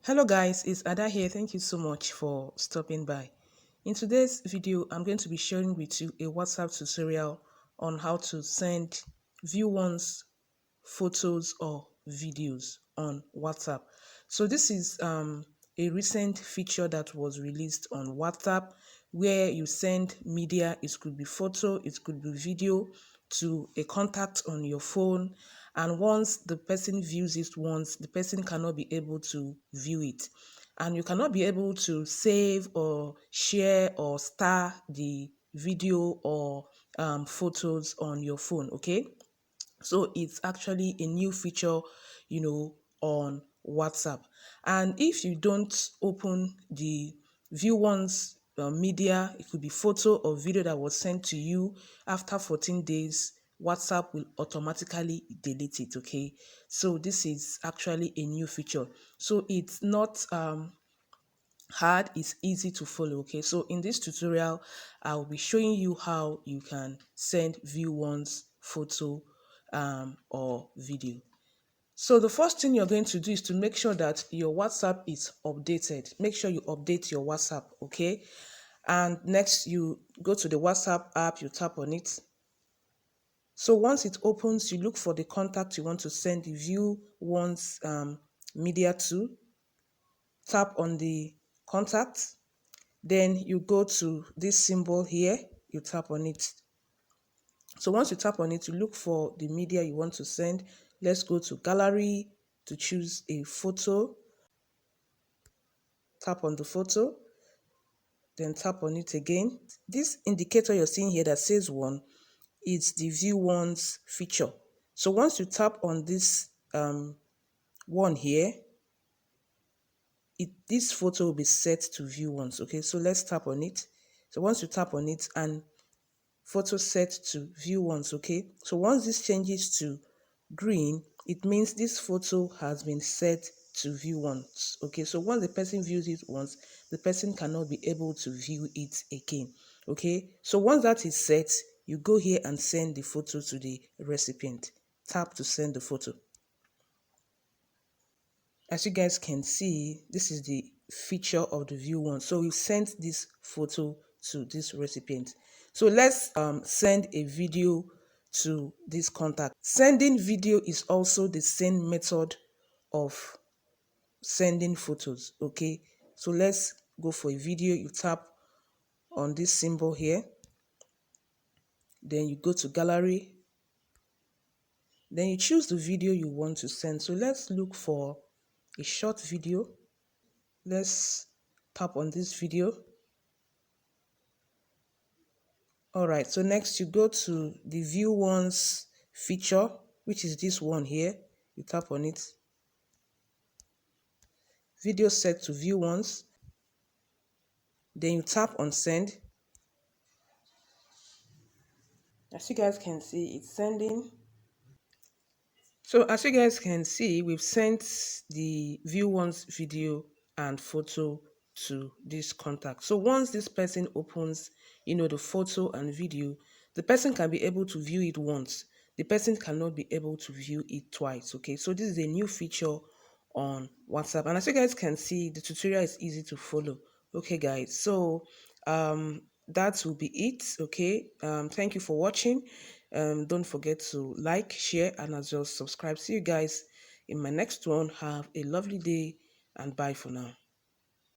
Hello guys, it's Ada here. Thank you so much for stopping by. In today's video, I'm going to be sharing with you a WhatsApp tutorial on how to send view one's photos or videos on WhatsApp. So this is a recent feature that was released on WhatsApp where you send media. It could be photo, it could be video to a contact on your phone, and once the person views it once, the person cannot be able to view it, and you cannot be able to save or share or star the video or photos on your phone. Okay, so it's actually a new feature, on WhatsApp. And if you don't open the view one's media, it could be photo or video that was sent to you after 14 days, WhatsApp will automatically delete it. Okay, so this is actually a new feature. So it's not hard, it's easy to follow. Okay, so in this tutorial I'll be showing you how you can send view one's photo or video. So the first thing you're going to do is to make sure that your WhatsApp is updated. Make sure you update your WhatsApp. Okay, and next you go to the WhatsApp app, you tap on it. So once it opens, you look for the contact you want to send the view one's media to. Tap on the contact. Then you go to this symbol here, you tap on it. So once you tap on it, you look for the media you want to send. Let's go to gallery to choose a photo. Tap on the photo, then tap on it again. This indicator you're seeing here that says one is the view one's feature. So once you tap on this one here, this photo will be set to view once. Okay, so let's tap on it. So once you tap on it and photo set to view once. Okay, so once this changes to green, it means this photo has been set to view once. Okay, so once the person views it once, the person cannot be able to view it again. Okay, so once that is set, you go here and send the photo to the recipient. Tap to send the photo. As you guys can see, this is the feature of the view one. So we sent this photo to this recipient. So let's send a video to this contact. Sending video is also the same method of sending photos. Okay, so let's go for a video. You tap on this symbol here, then you go to gallery, then you choose the video you want to send. So let's look for a short video. Let's tap on this video. All right, so next you go to the view one's feature, which is this one here. You tap on it. Video set to view once. Then you tap on send. As you guys can see, it's sending. So as you guys can see, we've sent the view one's video and photo to this contact. So once this person opens, the photo and video, the person can be able to view it once. The person cannot be able to view it twice. Okay, so this is a new feature on WhatsApp. And as you guys can see, the tutorial is easy to follow. Okay, guys, so that will be it. Okay, thank you for watching. Don't forget to like, share, and as well subscribe. See you guys in my next one. Have a lovely day and bye for now.